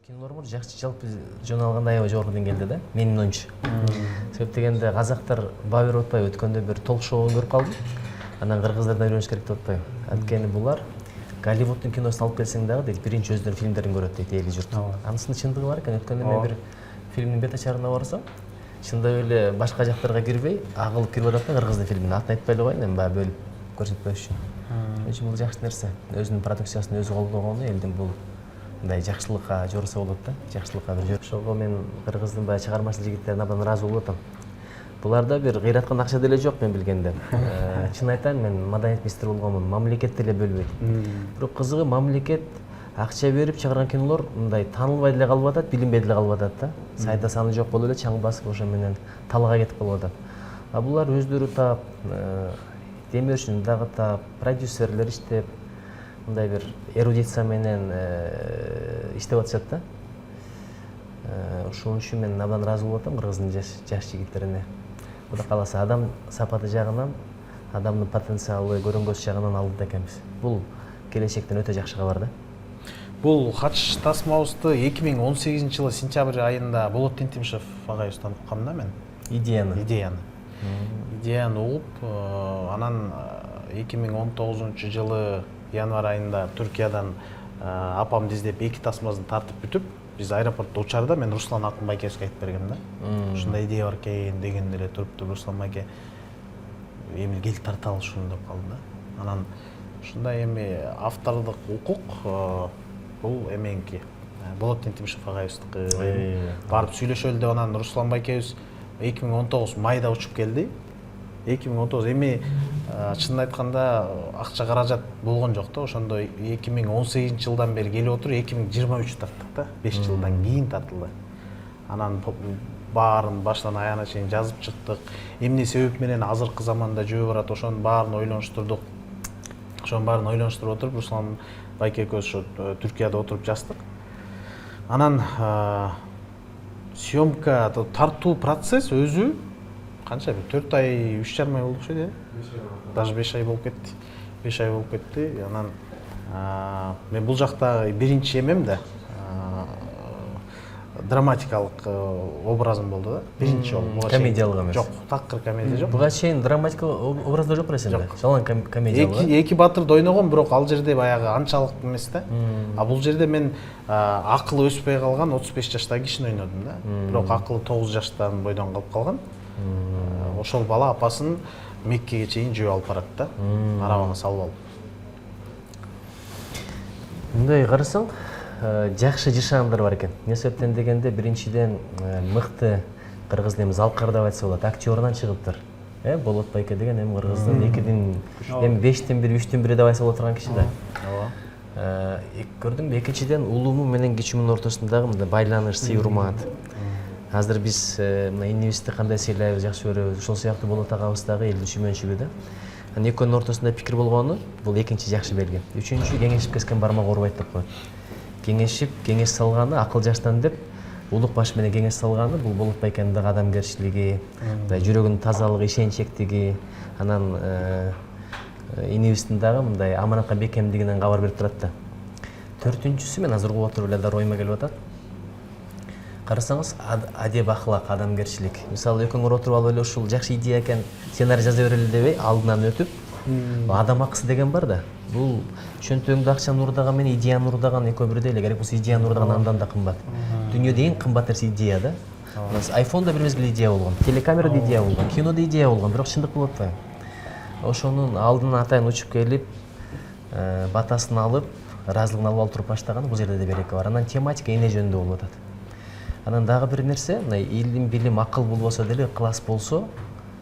Кинолор жакшы жалпы жөн алганда аябай жогорку деңгээлде да, менин оюмча. Себеп дегенде казактар баа берип атпайбы, өткөндө бир толк шоу көрүп калдым. Анан кыргыздардан үйрөнүш керек деп атпайбы. Анткени булар Голливудтун киносун алып келсең дагы дейт, биринчи өздөрүнүн фильмдерин көрөт дейт эли журт. Анысынын чындыгы бар экен. Өткөндө мен бир фильмдин бет ачарына барсам, чындап эле башка жактарга кирбей, агылып кирип атат да кыргыздын фильмине. Атын айтпай эле коеюн, эми баа бөлүп көрсөтпөш үчүн. Өчүн бул жакшы нерсе. Өзүнүн продукциясын өзү колдогону элдин бул мындай жакшылыкка жорса болот да, жакшылыкка бир ошого мен кыргыздын баягы чыгармачыл жигиттерине абдан ыраазы болуп атам. Буларда бир кыйраткан акча деле жок мен билгенде. Чын айтайын, мен маданият министри болгонмун, мамлекет деле бөлбөйт. Бирок кызыгы мамлекет акча берип чыгарган кинолор мындай таанылбай деле калып атат, билинбей деле калып атат да. Сайда саны жок болуп эле чаң басып ошо менен талага кетип калып атат. А булар өздөрү таап, демеушүн дагы таап, продюсерлер иштеп, мындай бир эрудиция менен иштеп атышат да. Ошон үчүн мен абдан ыраазы болуп атам кыргыздын жаш жигиттерине. Кудай кааласа адам сапаты жагынан, адамдын потенциалы, көрөнгөсү жагынан алдыда экенбиз. Бул келечектен өтө жакшы кабар да. Бул катыш тасмабызды 2018-жылы сентябрь айында Болот Тентимишев агайыбыздан уккам да мен. Идеяны. Идеяны угуп, анан 2019-жылы январь айында Түркиядан апамды издеп 2 тасмасын тартып бүтүп, биз аэропортто учарда мен Руслан Акынбайкевичке айтып бергем да. Ушундай идея бар экен деген эле туруп Руслан байке эми кел тарталы ушуну деп калды да. Анан ушундай эми автордук укук бул эменки Болот Тентимишев агайыбыздыкы. Барып сүйлөшөлү деп анан Руслан байкебиз 2019 майда учуп келди. 2019 эми чынын айтканда акча каражат болгон жок да. Ошондо 2018-жылдан бери келип отуруп 2023 тарттык да. 5 жылдан кийин тартылды. Анан баарын баштан аягына чейин жазып чыктык. Эмне себеп менен азыркы заманда жөө барат, ошонун баарын ойлонуштурдук. Ошонун баарын ойлонуштуруп отуруп Руслан байке экөөбүз ошо Түркияда отуруп жаздык. Анан съемка, тартуу процесс өзү канча 4 ай, 3,5 ай болду окшойт э? Даже 5 ай болуп кетти. 5 ай болуп кетти. Анан мен бул жакта биринчи эмем да драматикалык образым болду да. Биринчи жолу. Комедиялык эмес. Жок, такыр комедия жок. Буга чейин драматикалык образда жок нерсе. Жалаң комедиялык. Эки батырды ойногом, бирок ал жерде баягы анчалык эмес да. А бул жерде мен акылы өспөй калган 35 жаштагы кишини ойнодум да. Бирок акылы 9 жаштан бойдон калып калган. Ошол бала апасын Меккеге чейин жөө алып барат да. Арабага салып алып. Мындай карасаң, жакшы жашагандар бар экен. Эмне себептен дегенде, биринчиден мыкты кыргыз эми Залкар деп айтса болот, актёрунан чыгыптыр. Болот байке деген эми кыргыздын 2дин, эми 5тен бири, 3тен бири деп айтса болот турган киши да. Ооба. Көрдүңбү, экинчиден улуму менен кичүүнүн ортосундагы мындай байланыш, сый урмат. Азыр биз мына инибизди кандай сыйлайбыз, жакшы көрөбүз. Ошол сыяктуу Болот агабыз дагы элдин сүймөнчүгү да. Анан экөөнүн ортосунда пикир болгону бул экинчи жакшы белги. Үчүнчү, кеңешип кескен бармак оорубайт деп коет. Кеңешип, кеңеш салганы акыл жаштан деп улук баш менен кеңеш салганы бул Болот байкенин дагы адамгерчилиги, жүрөгүнүн тазалыгы, ишенчектиги, анан инибиздин дагы мындай аманатка бекемдигинен кабар берип турат да. Төртүнчүсү, мен азыр угуп отуруп эле дары оюма келип атат. Карасаңыз, адеп акылак, адамгерчилик. Мисалы, экөөңөр отуруп алып эле ушул жакшы идея экен, сценарий жаза берели дебей, алдынан өтүп, адам акысы деген бар да. Бул чөнтөгүңдө акчаны урдаган менен идеяны урдаган экөө бирдей эле. Керек болсо идеяны урдаган андан да кымбат. Дүйнөдө эң кымбат нерсе идея да. Айфон да бир мезгил идея болгон, телекамера да идея болгон, кино да идея болгон, бирок чындык болуп атпайбы. Ошонун алдына атайын учуп келип, батасын алып, ыраазылыгын алып туруп баштаган бул жерде да береке бар. Анан тематика эне жөнүндө болуп атат. Анан дагы бир нерсе, мына илим, билим, акыл болбосо деле, ыкылас болсо,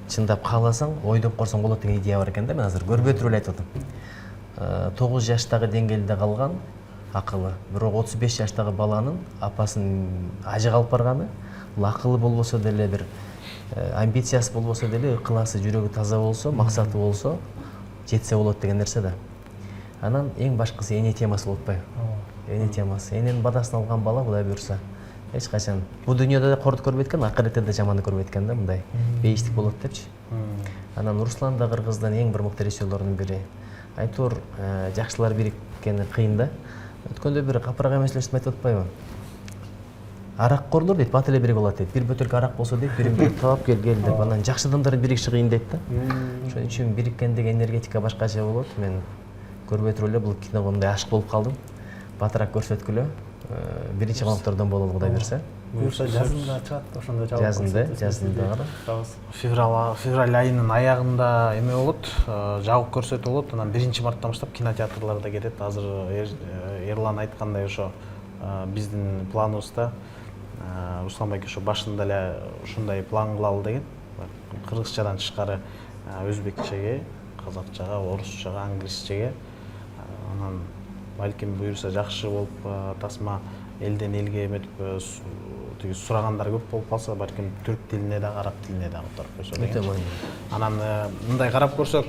чындап кааласаң, ойдоп корсоң болот деген идея бар экен да. Мен азыр көрбөй туруп эле айтып атам. 9 жаштагы деңгээлде калган акылы, бирок 35 жаштагы баланын апасын ажыга алып барганы, бул акылы болбосо деле, бир амбициясы болбосо деле, ыкыласы, жүрөгү таза болсо, максаты болсо, жетсе болот деген нерсе да. Анан эң башкысы эне темасы болуп атпайбы? Эне темасы. Эненин бадасын алган бала, Кудай буйрса, эч качан бул дүйнөдө да корду көрбөйт экен, акыретте да жаманды көрбөйт экен да, мындай бейиштик болот депчи. Анан Руслан да кыргыздын эң бир мыкты режиссерлорунун бири. Айтор жакшылар бириккени кыйын да. Өткөндө бир капырага эмес эле айтып атпайбы? араккорлор дейт бат эле бири болот дейт. Бир бөтөлкө арак болсо дейт, бирин бири таап кел деп анан жакшы адамдардын биригиши кыйын дейт да. Ошон үчүн бириккендеги энергетика башкача болот. Мен көрбөй туруп эле бул киного мындай ашык болуп калдым. Батыраак көрсөткүлө. Биринчи калыптардан бололу Кудай берсе. Буюрса жазында чыгат, ошондо жабык. Жазында Февраль айынын аягында эме болот, жабык көрсөтүү болот. Анан 1-марттан баштап кинотеатрларда кетет. Азыр Эрлан айткандай ошо биздин планыбызда Руслан байке ошо башында эле ушундай план кылалы деген. Кыргызчадан тышкары өзбекчеге, казакчага, орусчага, англисчеге. Анан балким буюрса жакшы болуп тасма элден элге эметип тиги сурагандар көп болуп калса, балким түрк тилине да, араб тилине да которуп койсо деген. Анан мындай карап көрсөк,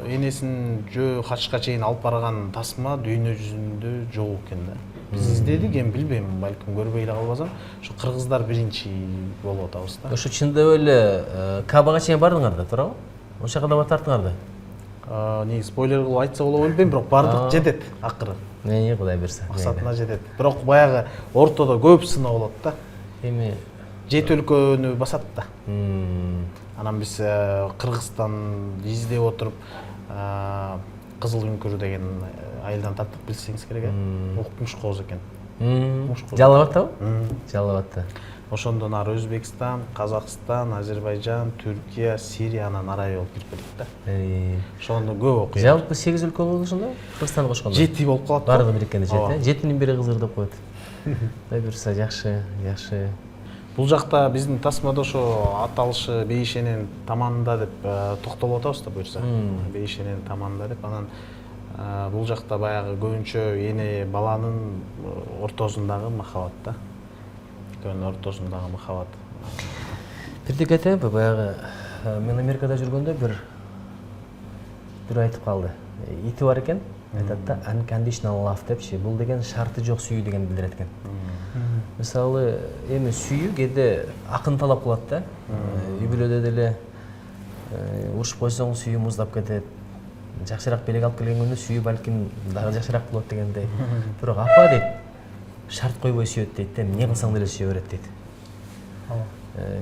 энесин жөө качка чейин алып барган тасма дүйнө жүзүндө жок экен да. Биз издедик, эми билбейм, балким көрбөй эле калбасам, ошо кыргыздар биринчи болуп атабыз да. Ошо чындап эле Кабага чейин бардыңар да, туурабы? Ошол жака да баттыңар да. Неги спойлер кылып айтса болобу билбейм, бирок бардык жетет акыры. Кудай берсе. Максатына жетет. Бирок баягы ортодо көп сыноо болот да. Эми 7 өлкөнү басат да. Анан биз Кыргызстан издеп отуруп Кызыл үңкүр деген айылдан таптык, билсеңиз керек. Муш кооз экен. Жалал Абадтабы? Жалал Абадта. Ошондон ары Өзбекстан, Казакстан, Азербайжан, Түркия, Сириянын арайы болуп кирип кетет да. Ошондо көп окуйт. Жалпы 8 өлкө болду ошондо? Кыргызстанды кошкондо. 7 болуп калат. Бардыгы бириккенде 7. 7-нин бири Кызыр деп коет. Кудай берсе жакшы. Бул жакта биздин тасмада ошо аталышы Бейшенин таманында деп токтолуп атабыз да буюрса. Бейшенин таманында деп анан бул жакта баягы көбүнчө эне баланын ортосундагы махабат да. Экөөнүн ортосундагы махабат. Бирдик айтайынбы, баягы мен Америкада жүргөндө бир айтып калды. Ити бар экен, айтат да unconditional love депчи. Бул деген шарты жок сүйүү дегенди билдирет экен. Мисалы, эми сүйүү кээде акын талап кылат да. Үй бүлөдө деле урушуп койсоң сүйүү муздап кетет. Жакшыраак белек алып келген күндө сүйүү балким дагы жакшыраак болот дегендей. Бирок апа дейт, шарт койбой сүйөт дейт, эмне кылсаң деле сүйө берет дейт.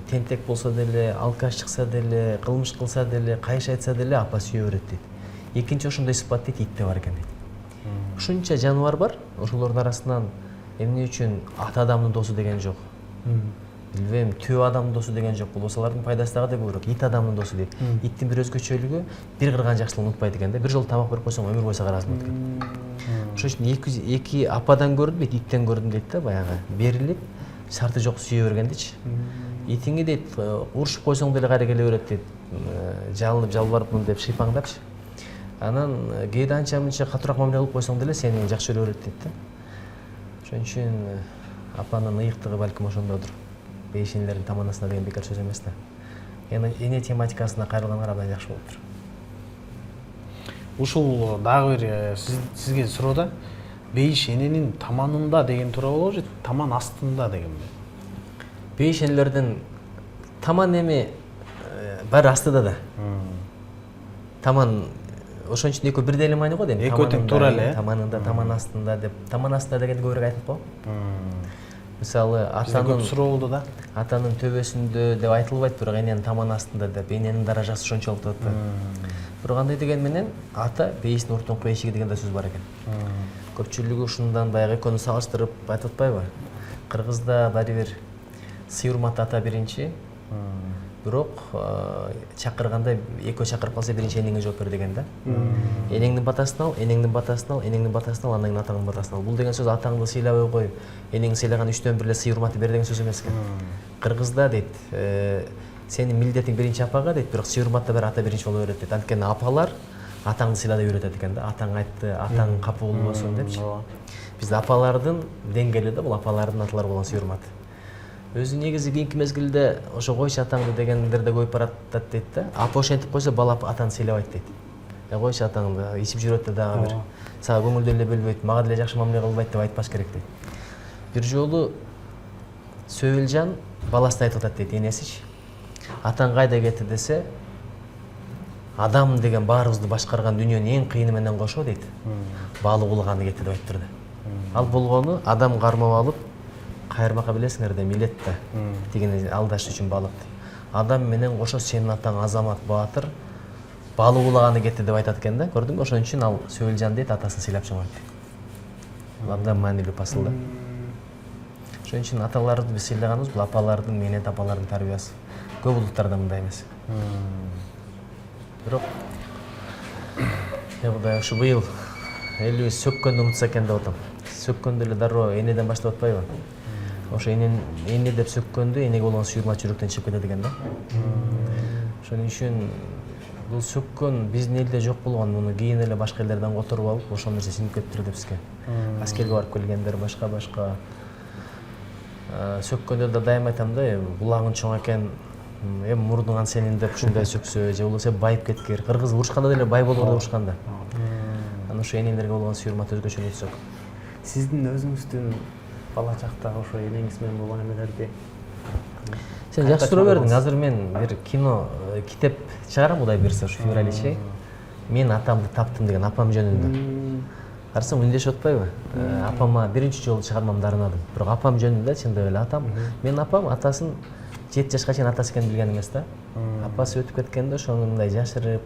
Тентек болсо деле, алкаш чыкса деле, кылмыш кылса деле, кайшы айтса деле апа сүйө берет дейт. Экинчи ошондой сыпат дейт, итте бар экен дейт. Ушунча жаныбар бар, ошолордун арасынан эмне үчүн ата адамдын досу деген жок. Билбейм, төө адамдын досу деген жок. Бул осалардын пайдасы дагы да көбүрөөк. Ит адамдын досу дейт. Иттин бир өзгөчөлүгү бир кырган жакшылыгын унутпайт экен да. Бир жолу тамак берип койсоң өмүр бою сага ыраазы болот экен. Ошон үчүн эки ападан көрдүм дейт, иттен көрдүм дейт да, баягы берилип, шарты жок сүйө бергендичи. Итиңи дейт, урушуп койсоң деле кайра келе берет дейт. Жалынып, жалбарып мынтип шыйпаңдапчы. Анан кээде анча-мынча катуураак мамиле кылып койсоң деле сени жакшы көрө берет дейт да. Ошон үчүн апанын ыйыктыгы балким ошондодур. Бейшенилердин таманасына деген бекер сөз эмес да. Эне тематикасына кайрылганга абдан жакшы болуптур. Ушул дагы бир сизге суроо да. Бейиш эненин таманында деген туура болобу же таман астында дегенби? Бейшенилердин таман эми баары астыда да. Таман ошон үчүн экөө бирдей эле маани го дейм. Экөө тең туура эле. Таманында, таман астында деп. Таман астында дегенди көбүрөөк айтып го. Мисалы, атанын суроо болду да. Атанын төбөсүндө деп айтылбайт, бирок эненин таман астында деп, эненин даражасы ошончолук деп атат. Бирок андай деген менен ата бейиштин ортоңку эшиги деген да сөз бар экен. Көпчүлүгү ушундан баягы экөөнү салыштырып айтып атпайбы? Кыргызда баары бир сый урмат ата биринчи, бирок чакырганда экөө чакырып калса биринчи энеңе жооп бер деген да. Энеңдин батасын ал, энеңдин батасын ал, энеңдин батасын ал, андан кийин атаңдын батасын ал. Бул деген сөз атаңды сыйлабай кой, энеңи сыйлаган 3төн 1 эле сый урматы бер деген сөз эмес экен. Кыргызда дейт, сенин милдетиң биринчи апага дейт, бирок сый урматта бир ата биринчи боло берет дейт. Анткени апалар атаңды сыйла деп үйрөтөт экен да. Атаң айтты, атаң капы болбосун депчи. Бизде апалардын деңгээли да, бул апалардын аталар болгон сый урматы. Өзү негизи кийинки мезгилде ошо койчу атаңды дегендер да көйүп баратат дейт да. Апа ошентип койсо бала атаны сыйлабайт дейт. Койчу атаңды, ичип жүрөт да дагы бир. Сага көңүл деле бөлбөйт, мага деле жакшы мамиле кылбайт деп айтпаш керек дейт. Бир жолу Сөөлжан баласына айтып атат дейт, энесичи. Атаң кайда кетти десе, адам деген баарыбызды башкарган дүйнөнүн эң кыйыны менен кошо дейт. Баалы куулаганы кетти деп айтып турду. Ал болгону адам кармап алып кайырмакка билесиңер да милет да тигини алдаш үчүн балыкты. Адам менен кошо сенин атаң Азамат Баатыр балык улаганы кетти деп айтат экен да. Көрдүңбү? Ошон үчүн ал Сөөлжан дейт, атасын сыйлап чоңойт. Абдан маанилүү пасыл да. Ошон үчүн аталарды биз сыйлаганыбыз бул апалардын, менен апалардын тарбиясы. Көп улуттарда мындай эмес. Бирок Кудай ушу быйыл элибиз сөккөндү унутса экен деп атам. Сөккөндү эле дароо энеден баштап атпайбы? Ошо эне деп сөккөндү энеге болгон сүйүрмө жүрөктөн чыгып кетет экен да. Ошон үчүн бул сөккөн биздин элде жок болгон, муну кийин эле башка элдерден которуп алып, ошол нерсе сиңип кетиптир да бизге. Аскерге барып келгендер, башка. Сөккөндө да дайыма айтам да, булагың чоң экен, мурдуңан сенин деп ушундай сөксө, же болбосо байып кеткир. Кыргыз урушканда деле бай болгор деп урушкан да. Анан ошо энелерге болгон сүйүрмат өзгөчө өтсөк. Сиздин өзүңүздүн бала чактагы ошо энеңиз менен болгон эмелерди Сен жакшы суроо бердиң. Азыр мен бир кино, китеп чыгарам Кудай буйрса, ушу февраль Мен атамды таптым деген апам жөнүндө. Карасаң үндешип атпайбы? Апама биринчи жолу чыгармамды арнадым. Бирок апам жөнүндө чындап эле атам. Мен апам атасын 7 жашка чейин атасы экенин билген эмес да. Апасы өтүп кеткенде ошону мындай жашырып,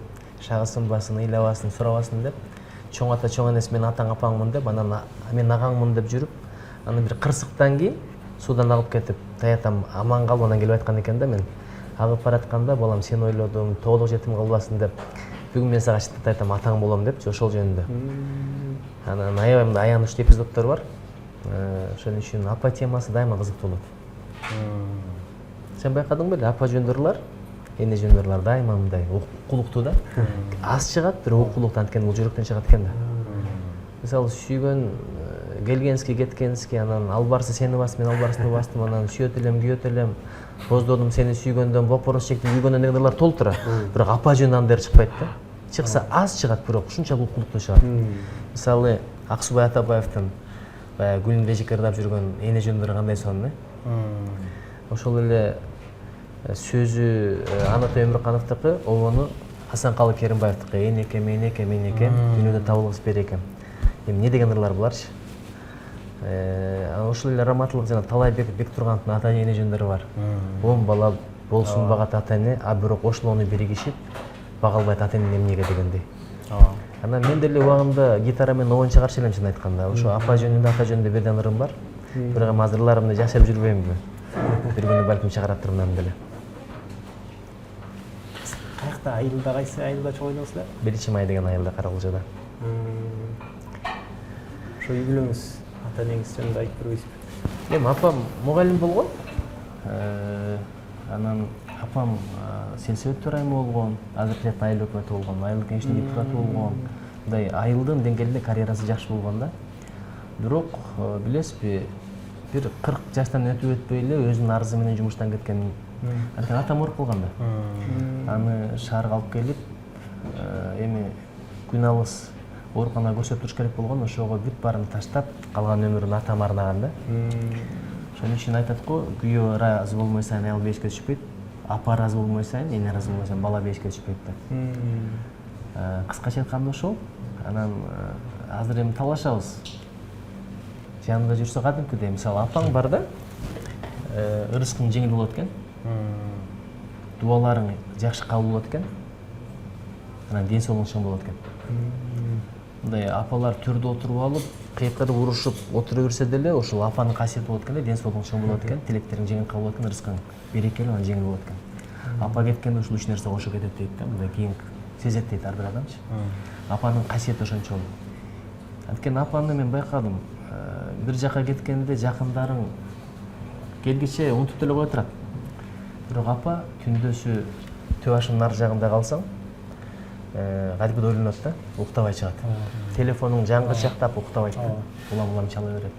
шагысынбасын, ыйлабасын, сурабасын деп, чоң ата чоң энес мен атаң апаңмын деп, анан мен агаңмын деп жүрүп, анан бир кырсыктан кийин суудан агып кетип, таятам аман калып анан келип айткан экен да, мен агып баратканда балам сени ойлодум, тоолук жетим калбасын деп, бүгүн мен сага чындап айтам атаң болом деп, ошол жөнүндө. Анан аябай аянычтуу эпизоддор бар. Ошон үчүн апа темасы дайыма кызыктуу болот. Сен байкадың беле, апа жөндөрлөр, эне жөндөрлөр дайыма мындай укуктуу да. Аз чыгат, бирок укуктуу анткени бул жүрөктөн чыгат экен да. Мисалы сүйгөн келгенски, кеткенски, анан албарсы сени бас, мен албарсыны бастым, анан сүйөт элем, күйөт элем, боздодум сени сүйгөндөн, бопорун чекти күйгөндөн дегендер толуп тура. Бирок апа жөнүндө андайлар чыкпайт да. Чыкса аз чыгат, бирок ушунчалык укуктуу чыгат. Мисалы Аксубай Атабаевдин баягы Гүлүндө жикирдап жүргөн эне жөндөрлөрү кандай сонун, ошол эле сөзү Анатай Өмүркановдуку, обону Асанкалы Керимбаевдики, энеке, менеке, дүйнөдө табылгыс берекем. Эмне деген ырлар буларчы? Ошол эле раматылык жана Талайбек Бектургановдун ата эне жөндөрү бар. 10 бала болсун багат ата эне, а бирок ошолону биригишип бага албайт ата эне эмнеге дегендей. Анан мен деле убагында гитара менен обон чыгарчу элем чын айтканда. Ошо апа жөнүндө, ата жөнүндө бирден ырым бар. Бирок эми азыр ырларымды жашырып жүрбөймүнбү? Бир күнү балким чыгараттырмын деле. Каякта айылда, кайсы айылда чоң ойносуздар? 1-май деген айылда, Каракылжада. Ошо үй бүлөңүз, ата энеңиз жөнүндө айтып бербейсизби? Эми апам мугалим болгон. Анан апам сельсовет төрайымы болгон, азыр тилекте айыл өкмөтү болгон, айыл кеңешинин депутаты болгон. Мындай айылдын деңгээлинде карьерасы жакшы болгон да. Бирок билесизби, бир 40 жаштан өтүп өтпөй эле өзүнүн арызы менен жумуштан кеткен. Анткени атам ооруп калган да. Аны шаарга алып келип, эми күн алыс ооруканага көрсөтүп туруш керек болгон, ошого бүт баарын таштап, калган өмүрүн атама арнаган да. Ошон үчүн айтат го, күйөө ыраазы болмой сайын аял бейишке түшпөйт, апа ыраазы болмой сайын, эне ыраазы болмой сайын бала бейишке түшпөйт да. Кыскача айтканда ошол. Анан азыр эми талашабыз. Жанында жүрсө кадимкидей, мисалы апаң бар да, ырыскың жеңил болот экен. Дубаларың жакшы кабыл болот экен. Анан ден соолугуң чоң болот экен. Мындай апалар төрдө отуруп алып, кыйкырып урушуп отура берсе деле, ошол апанын касиети болот экен да, ден соолугуң чоң болот экен, тилектериң жеңил кабыл болот экен, ырыскың берекелүү, анан жеңил болот экен. Апа кеткенде ушул 3 нерсе кошо кетет дейт да, мындай кийин сезет дейт ар бир адамчы. Апанын касиети ошончолук. Анткени апаны мен байкадым, бир жака кеткенде жакындарың келгиче унутуп деле кое турат. Бирок апа күндөсү төө башынын ар жагында калсаң, кадимки ойлонот да, уктабай чыгат. Телефонуң жаңгырчактап уктабайт да, улам чала берет.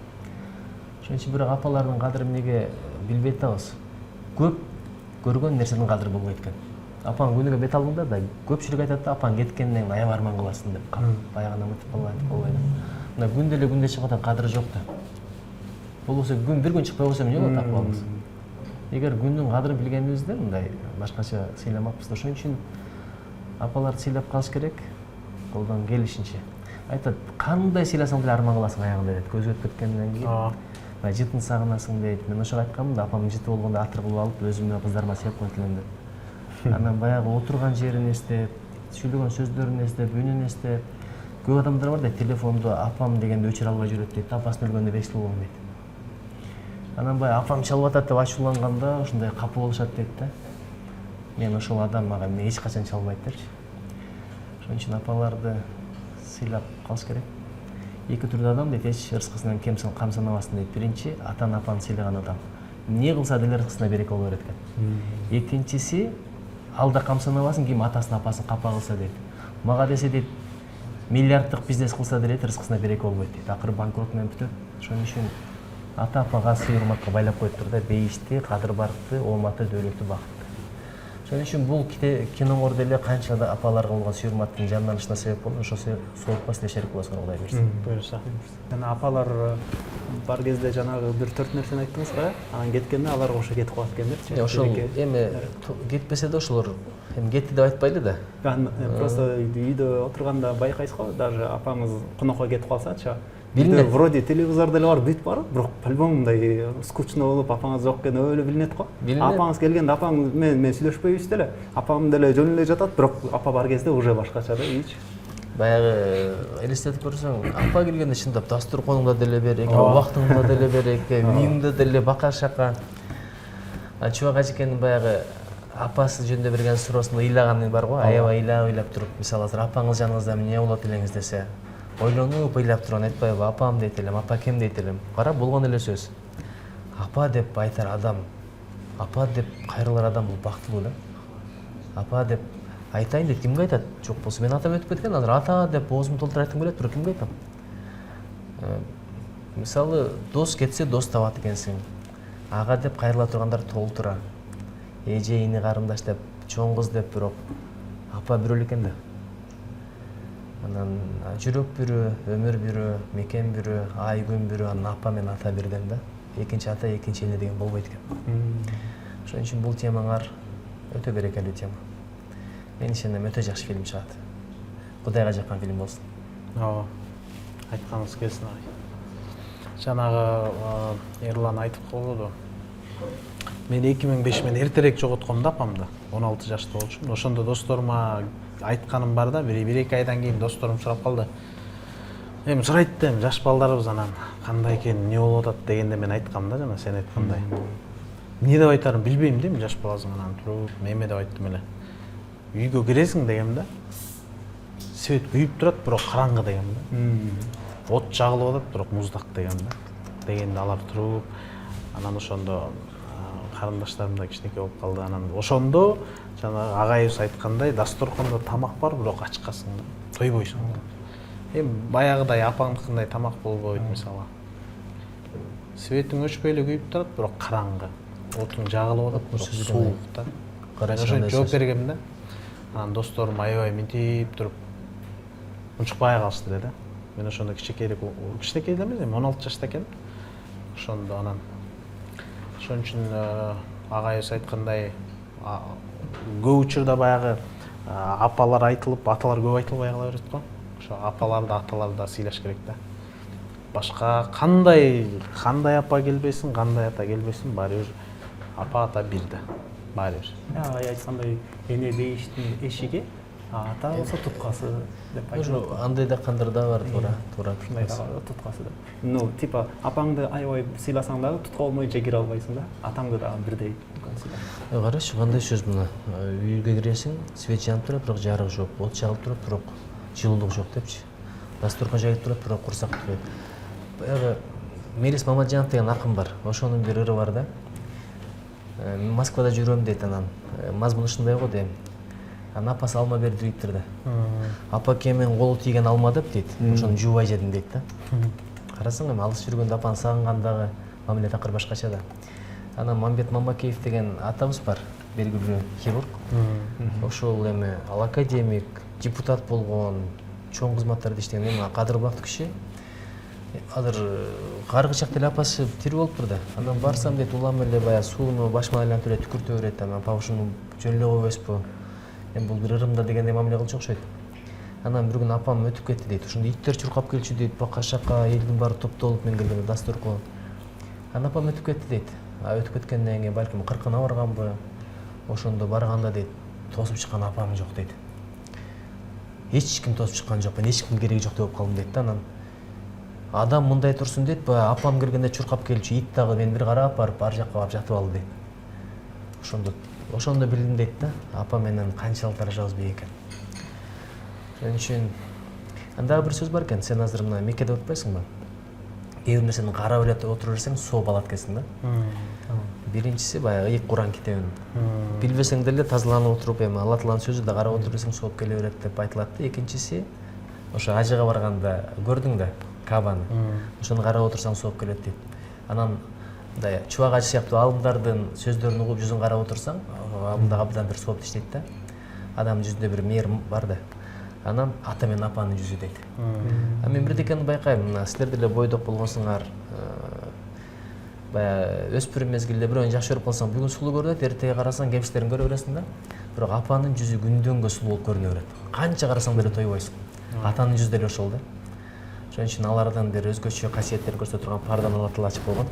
Ошон үчүн бирок апалардын кадырын эмнеге билбей атабыз? Көп көргөн нерсенин кадыры болбойт экен. Апаң күнүгө бет алдыңда да көпчүлүк айтат да, апаң кеткенден кийин аябай арман кыласың деп. Баягы үмүт кылбайт. Мына күндө эле күндө чыгып атат, кадыры жок да. Болбосо бир күн чыкпай койсо эмне болот акыбалыбыз? Эгер күндүн кадырын билгенибизде мындай башкача сыйламакпыз да. Ошон үчүн апаларды сыйлап калыш керек, колдон келишинче. Айтат, кандай сыйласаң деле арман кыласың аягында дейт, көзгө өтүп кеткенден кийин. жытын сагынасың дейт. Мен ошого айтканмын да, апам жыты болгондо атыр кылып алып өзүмө кыздарыма сыйып койт элем деп. Анан баягы отурган жерин эстеп, сүйлөгөн сөздөрүн эстеп, үнүн эстеп. Көп адамдар бар да, телефонду апам дегенде өчүрө албай жүрөт дейт. Апасын өлгөндө 5 жыл болгон дейт. Анан баягы апам чалып атат деп ачууланганда ушундай капа болушат дейт да. Мен ошол адам мага эч качан чалбайт депчи. Ошон үчүн апаларды сыйлап калыш керек. Эки түрдүү адам дейт, эч ырыскысынан кем камсанабасын дейт. Биринчи, атаны апаны сыйлаган адам. Не кылса деле ырыскысына береке боло берет экен. Экинчиси, алда камсанабасын, ким атасын апасын капа кылса дейт. Мага десе дейт, миллиарддык бизнес кылса деле ырыскысына береке болбойт дейт. Акыры банкрот менен бүтөт. Ошон үчүн ата апага сый урматка байлап коюптур да, бейишти, кадыр баркты, ооматы, дөөлөтү, бакытты. Ошон үчүн бул киноңор деле канча да апаларга болгон сый урматтын жанданышына себеп болду. Ошо соолукка силер шерик болосуңар, Кудай буйрса. Буюрса. Жана апалар бар кезде жанагы бир 4 нерсени айттыңыз го, анан кеткенде алар кошо кетип калат экендерчи. Ошол эми кетпесе да ошолор эми кетти деп айтпайлы да. Просто үйдө отурганда байкайсыз го, даже апаңыз конокко кетип калсачы, Билинет. Вроде телевизор деле бар, бүт бар, бирок по-любому мындай скучно болуп, апаңыз жок экен өлө билинет го. Апаңыз келгенде апаңыз мен сүйлөшпөйбүз деле, апам деле жөн эле жатат, бирок апа бар кезде уже башкача да ийчи. Баягы элестетип көрсөң, апа келгенде чындап дастурконуңда деле берек, убактыңда деле берек, үйүңдө деле бака шака. Чубак ажекенин баягы апасы жөнүндө берген суроосунда ыйлаганы бар го, аябай ыйлап туруп, мисалы азыр апаңыз жаныңызда эмне болот элеңиз десе, ойлонуп ыйлап турган айтпайбы, апам дейт элем, апа кем дейт элем. Кара, болгон эле сөз. Апа деп айтар адам, апа деп кайрылар адам бул бактылуу эле. Апа деп айтайын дейт, кимге айтат? Жок болсо мен атам өтүп кеткен, азыр ата деп оозумду толтура айткым келет, бирок кимге айтам? Мисалы, дос кетсе дос табат экенсиң. Ага деп кайрыла тургандар толтура. Эже, ини, карындаш деп, чоң кыз деп, бирок апа бирөө эле экен да. Анан жүрөк бирөө, өмүр бирөө, мекен бирөө, ай күн бирөө, анан апа менен ата бирден да. Экинчи ата, экинчи эне деген болбойт экен. Ошон үчүн бул темаңар өтө берекелүү тема. Мен ишенем өтө жакшы фильм чыгат. Кудайга жаккан фильм болсун. Ооба. Айтканыңыз келсин агай. Жанагы Эрлан айтып койду. Мен 2005 мен эртерээк жоготком да апамды. 16 жашта болчумун. Ошондо досторума айтканым бар да, бир-эки айдан кийин досторум сурап калды. Эми сурайт да, жаш балдарыбыз анан кандай экен, эмне болуп атат дегенде мен айткам да, жана сен айткандай. Эмне деп айтарым билбейм дейм, жаш баласың анан туруп, эме деп айттым эле. Үйгө киресиң дегем да. Свет күйүп турат, бирок караңгы дегем да. От жагылып атат, бирок муздак дегем да. Дегенде алар туруп, анан ошондо карындаштарым да кичинекей болуп калды. Анан ошондо жана агайыбыз айткандай, дасторкондо тамак бар, бирок ачкасың да, тойбойсуң да. Эми баягыдай апаңдыкындай тамак болбойт мисалы. Светиң өчпөй эле күйүп турат, бирок караңгы. Отуң жагылып атат, бирок суук да. Ошентип жооп бергем да. Анан досторум аябай минтип туруп унчукпай калышты да. Мен ошондо кичинекей эле эмес, 16 жашта экен. Ошондо анан ошон үчүн агайыбыз айткандай, көп учурда баягы апалар айтылып, аталар көп айтылбай кала берет го. Ошо апаларды, аталарды сыйлаш керек да. Башка кандай апа келбесин, кандай ата келбесин, баары бир апа ата бир да. Баары бир. Агай айткандай, эне бейиштин эшиги, ата болсо туткасы деп айтып. Ошо андай да кандыр да бар, туура. Ушундай да туткасы да. Ну, типа апаңды аябай сыйласаң дагы тутка болмой кире албайсың да. Атаңды дагы бирдей сыйла. Карашы, кандай сөз мына. Үйгө киресиң, свет жанып турат, бирок жарык жок. От жагылып турат, бирок жылуулук жок депчи. Дасторкон жайылып турат, бирок курсак турат. Баягы Мелис Мамаджанов деген акын бар. Ошонун бир ыры бар да. Москвада жүрөм дейт, анан мазмуну ушундай го дейм. Анан апасы алма берди дейттир да. Апа мен колу тийген алма деп дейт. Ошону жуубай жедим дейт да. Карасаң эми алыс жүргөндө апаны сагынгандагы мамиле такыр башкача да. Анан Мамбет Мамакеев деген атабыз бар, белгилүү хирург. Ошол эми ал академик, депутат болгон, чоң кызматтарда иштеген эми кадыр бактуу киши. Азыр каргычак деле апасы тирүү болуптур да. Анан барсам дейт, улам эле баягы сууну башыма айлантып эле түкүртө берет. Анан апа ушуну жөн эле койбойсузбу? Эми бул бир ырымда дегендей мамиле кылчу окшойт. Анан бир күнү апам өтүп кетти дейт. Ошондо иттер чуркап келчү дейт, бака шака, элдин баары топтолуп мен келгенде дасторкон. Анан апам өтүп кетти дейт. Өтүп кеткенден кийин балким 40-ына барганбы, ошондо барганда дейт, тосуп чыккан апам жок дейт. Эч ким тосуп чыккан жок, мен эч ким кереги жок деп калдым дейт да. Анан адам мындай турсун дейт, баягы апам киргенде чуркап келчү ит дагы мени бир карап барып ар жакка барып жатып алды дейт. Ошондо билдим дейт да, апам менен канчалык даражабыз бийик экен. Ошон үчүн дагы бир сөз бар экен, сен азыр мына мекеде отпайсыңбы? Кээ бир нерсени карап эле отура берсең сооп алат экенсиң да. Биринчиси баягы Ийик Куран китебин билбесең деле тазаланып отуруп, эми Алла Тааланын сөзү да карап отуруп берсең сооп келе берет деп айтылат да. Экинчиси ошо ажыга барганда көрдүң да Кабаны. Ошону карап отурсаң сооп келет дейт. Анан мындай Чубак ажы сыяктуу алымдардын сөздөрүн угуп жүзүн карап отурсаң, мындай абдан бир сооп иштейт да. Адамдын жүзүндө бир мейир бар да. Анан ата менен апанын жүзү дейт. Мен бирдекени байкайм, мына силер деле бойдок болгонсуңар, баягы өспүрүм мезгилде бирөөнү жакшы көрүп калсаң, бүгүн сулуу көрүнөт, эртеге карасаң кемчиликтерин көрө бересиң да. Бирок апанын жүзү күндөн күнгө сулуу болуп көрүнө берет. Канча карасаң деле тойбойсуң. Атанын жүзү деле ошол да. Ошон үчүн алардан бир өзгөчө касиеттерин көрсөтө турган пардан Алла Таала ачып койгон.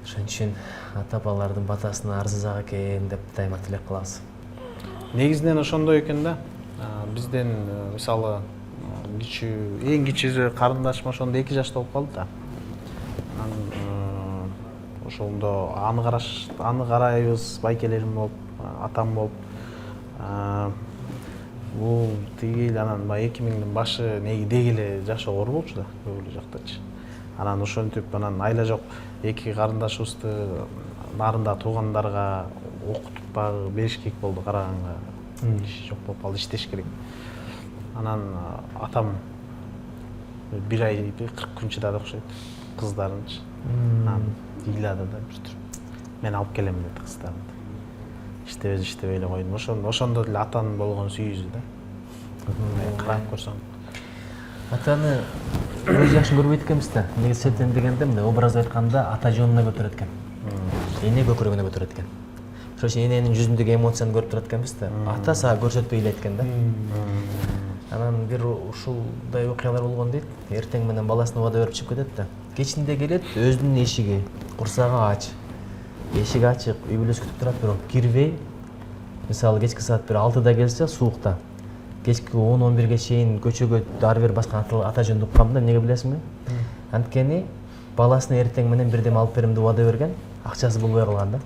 Ошон үчүн ата бабалардын батасына арзызак экен деп дайыма тилек кылабыз. Негизинен ошондой экен да. Бизден мисалы эң кичүүсү карындашым ошондо 2 жашта болуп калды да. Ошондо аны карайбыз, байкелерим болуп, атам болуп. Бул тиги анан 2000-дин башы деги эле жашоо оор болчу да, көп эле жактачы. Анан ошентип анан айла жок 2 карындашыбызды нарында туугандарга окутуп багы бериш керек болду, караганга иш жок болуп калды, иштеш керек. Анан атам 1 ай 40 күн чыдады окшойт, кыздарынчы. Анан ыйлады да бир түр. Мен алып келем деди кыздарды. Иштебей эле койдум. Ошондо деле атанын болгон сүйүүсү да. Карап көрсөң. Атаны өзү жакшы көрбөйт экенбиз да. Негизи сетен дегенде мындай образ айтканда ата жонуна көтөрөт экен. Эне көкүрөгүнө көтөрөт экен. Ошон үчүн эненин жүзүндөгү эмоцияны көрүп турат экенбиз да. Ата сага көрсөтпөй эле экен да. Анан бир ушулдай окуялар болгон дейт. Эртең менен баласына убада берип чыгып кетет да. Кечинде келет, өзүнүн эшиги, курсагы ач. Эшик ачык, үй бүлөсү күтүп турат, бирок кирбей. Мисалы кечки саат 6-да келсе, суукта. Кечки 10-11ге чейин көчөгө ар бир баскан ата жөнүндө уккам да, эмнеге билесиңби? Анткени баласына эртең менен бирдеме алып берем деп убада берген, акчасы болбой калган да.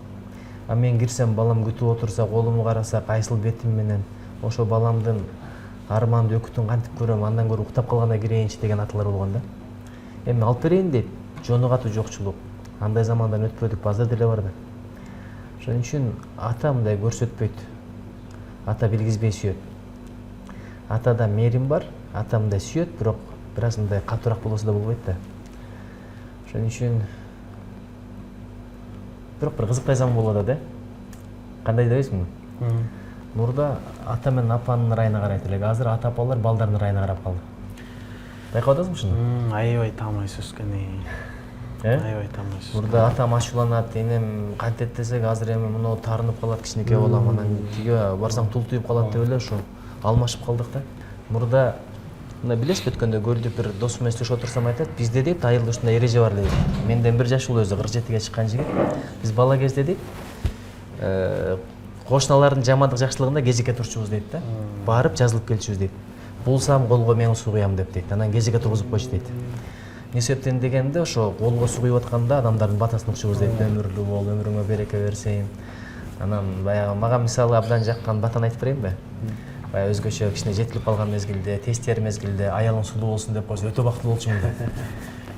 А мен кирсем, балам күтүп отурса, колуму караса, кайсыл бетим менен ошо баламдын арманды өкүтүн кантип көрөм, андан көрө уктап калганда кирейинчи деген аталар болгон да. Эми алып берейин дейт, жону катуу жокчулук. Андай замандан өтпөдүк, азыр деле бар да. Ошон үчүн ата мындай көрсөтпөйт. Ата билгизбей сүйөт. Атада мээрим бар, ата мындай сүйөт, бирок бир аз мындай катуураак болбосо да болбойт да. Ошон үчүн бирок бир кызыктай заман болуп атат, кандай дебейсиңби? Мурда ата менен апанын ырайына карайт элек, азыр ата апалар балдардын ырайына карап калды. Байкап атасызбы ушуну? Аябай таамайсыз өскөн. Аябай таамайсыз. Мурда атам ачууланат, энем кантет десек, азыр эми муну таарынып калат, кичинекей балам, анан тиге барсаң тул түйүп калат деп эле ушу алмашып калдык да. Мурда мына билесизби, өткөндө көрдүк, бир досум менен сүйлөшүп отурсам айтат, бизде дейт айылда ушундай эреже бар дейт. Менден 1 жаш улуу өзү 47-ге чыккан жигит. Биз бала кезде дейт, кошуналардын жамандык жакшылыгында кезекке турчубуз дейт да. Барып жазылып келчүбүз дейт. Булсам колго мен суу куям деп дейт. Анан кезекке тургузуп койчу дейт. Не себептен дегенде ошо колго суу куюп атканда адамдардын батасын укчубуз дейт. Өмүрлүү бол, өмүрүңө береке берсин. Анан баягы мага мисалы абдан жаккан батаны айтып берейинби? Баягы өзгөчө кичине жетилип калган мезгилде, тестер мезгилде аялың сулуу болсун деп койсо өтө бактылуу болчумун дейт.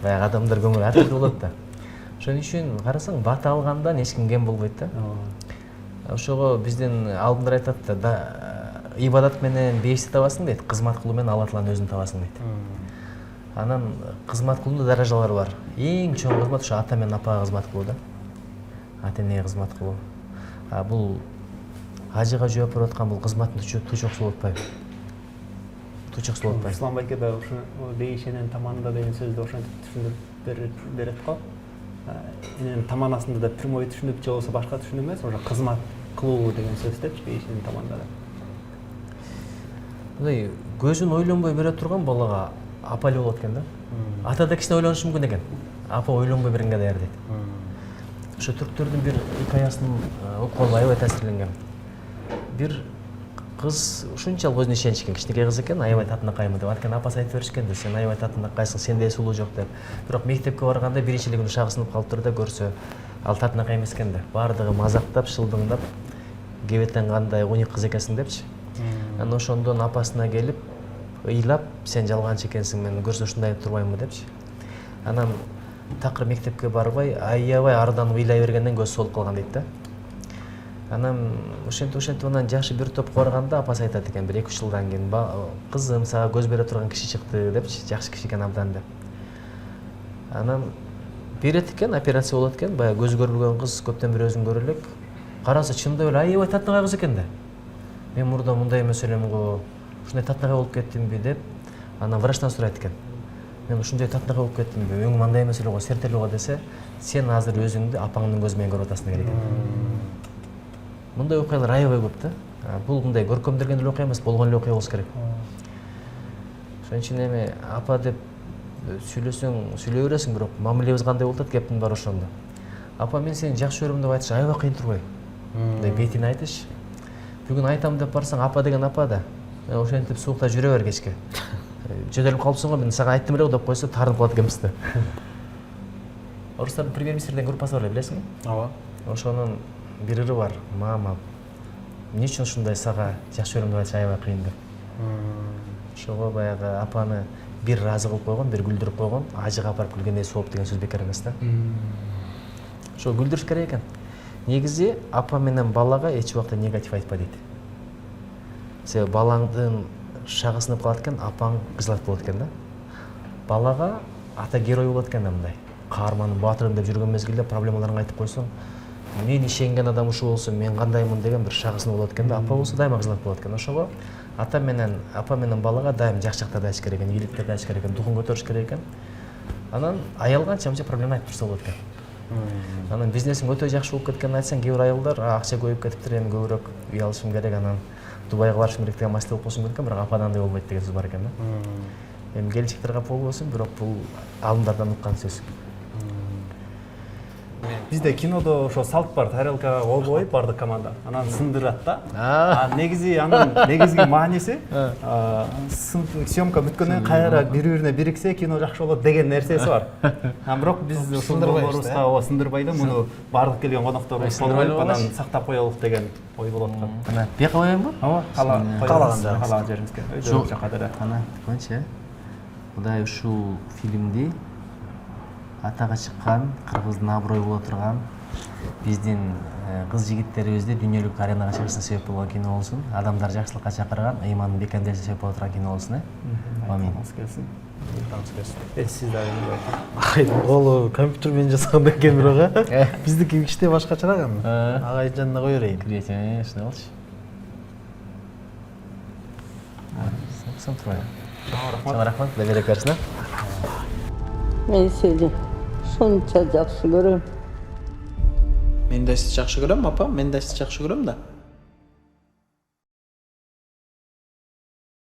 Баягы адамдар көңүлү ар түрдүү болот да. Ошон үчүн карасаң бата алгандан эч ким кем болбойт да. Ошого биздин алдындар айтат да, ибадат менен бейишти табасың дейт, кызмат кылуу менен Алла Тааланын өзүн табасың дейт. Анан кызмат кылуунда даражалар бар. Эң чоң кызмат ошо ата менен апага кызмат кылуу да. Ата энеге кызмат кылуу. Бул ажыга жооп берип аткан бул кызматтын тучоксу болуп атпайбы? Тучоксу болуп атпайбы? Руслан байке да ушу бейишенин таманында деген сөздү ошентип түшүндүрүп берет го. Эненин таманасында да прямой түшүнүп же болбосо башка түшүнүп эмес, ошо кызмат кылуу деген сөз депчи бейишенин таманында да. Мындай көзүн ойлонбой бере турган балага апа эле болот экен да. Ата да кичине ойлонушу мүмкүн экен. апа ойлонбой беринге даяр дейт. Ошо түрктөрдүн бир хикаясын окуп алып аябай таасирленгем. Бир кыз ушунчалык өзүнө ишенчкен, кичинекей кыз экен, аябай татынакаймы деп. Анткени апасы айтып беришкен да, сен аябай татынакайсың, сенде сулуу жок деп. Бирок мектепке барганда биринчи эле күнү шагы сынып калыптыр да, көрсө ал татынакай эмес экен да. Бардыгы мазактап, шылдыңдап, кебетен кандай уник кыз экенсиң депчи. Анан ошондон апасына келип, ыйлап, сен жалганчы экенсиң, мен көрсө ушундай турбаймынбы депчи. Анан такыр мектепке барбай, аябай арданып ыйлай бергенден көзү солуп калган дейт да. Анан ошентип анан жашы бир топко барганда апасы айтат экен, бир 2-3 жылдан кийин, кызым, сага көз бере турган киши чыкты депчи, жакшы киши экен абдан деп. Анан берет экен, операция болот экен, баягы көзү көрбөгөн кыз көптөн бери өзүн көрө элек. Караса чындап эле аябай татынакай кыз экен да. Мен мурда мындай эмес элем го, ушундай татынакай болуп кеттимби деп, анан врачтан сурайт экен. Мен ушундай татынакай болуп кеттимби, өңүм андай эмес эле го, серт эле го десе, сен азыр өзүңдү апаңдын көзү менен көрүп атасың деген экен. Мындай окуялар аябай көп да. Бул мындай көркөмдөлгөн эле окуя эмес, болгон эле окуя болуш керек. Ошон үчүн эми апа деп сүйлөсөң сүйлөй бересиң, бирок мамилебиз кандай болуп атат, кептин баары ошондо. Апа, мен сени жакшы көрөм деп айтыш аябай кыйын турбайбы? Мындай бетине айтыш. Бүгүн айтам деп барсаң, апа деген апа да. Ошентип суукта жүрө бер кечке. Жөтөлүп калыпсың го, мен сага айттым эле деп койсо таарынып калат экенбиз да. Орустардын премьер-министрден группасы бар эле, билесиңби? Ооба. Ошонун бир ыры бар, мама. Эмне үчүн ушундай сага жакшы көрөм деп айтыш аябай кыйын деп. Ошого баягы апаны бир ыраазы кылып койгон, бир күлдүрүп койгон, ажыга апарып күлгөндөй сооп деген сөз бекер эмес да. Ошо күлдүрүш керек экен. Негизи апа менен балага эч убакта негатив айтпа дейт. Себеби балаңдын шагы сынып калат экен, апаң кыжылат болот экен да. Балага ата герой болот экен да, мындай. Каарманым, баатырым деп жүргөн мезгилде проблемаларын айтып койсоң, мен ишенген адам ушу болсо, мен кандаймын деген бир шагы сынып болот экен да. Апа болсо дайыма кыжылат болот экен. Ошого апа менен балага дайым жакшы жактарды айтыш керек экен, ийгиликтерди айтыш керек экен, духун көтөрүш керек экен. Анан аялга чамча проблема айтып турса болот экен. Анан бизнесиң өтө жакшы болуп кеткенин айтсаң, кээ бир аялдар акча көбөйүп кетиптир, эми көбүрөөк үй алышым керек, анан Дубайга барышым керек деген маселе болуп калышы мүмкүн, бирок ападан андай болбойт деген сөз бар экен да. Эми келечектер капа болбосун, бирок бул алымдардан уккан сөз. Бизде кинодо ошо салт бар, тарелкага кол коюп бардык команда. Анан сындырат да. Негизи анын негизги мааниси съемка бүткөндөн кийин кайра бири-бирине бириксе кино жакшы болот деген нерсеси бар. Бирок биз сындырбайбызга, ооба, сындырбай да, муну бардык келген конокторубуз коюп анан сактап коелук деген ой болот экен. Ана бияка коеюнбу? Ооба, каалаган жерибизге. Өйдө жака деле. Ана көчө. Кудай ушул фильмди атага чыккан, кыргыздын аброй боло турган, биздин кыз жигиттерибизди дүйнөлүк аренага чыгышына себеп болгон кино болсун. Адамдар жакшылыкка чакырган, ыймандын бекемделишине себеп боло турган кино болсун, Амин. Сиз дагы Голу компьютер менен жасаган экен бирок, биздики кичте башкачараак эми. Ага жанына кое берейин. Кирече, ушундай болчу. Сам турбайбы? Чоң рахмат, Кудай берек берсин. Мен сени ушунча жакшы көрөм. Мен да сизди жакшы көрөм, апа. Мен да сизди жакшы көрөм да.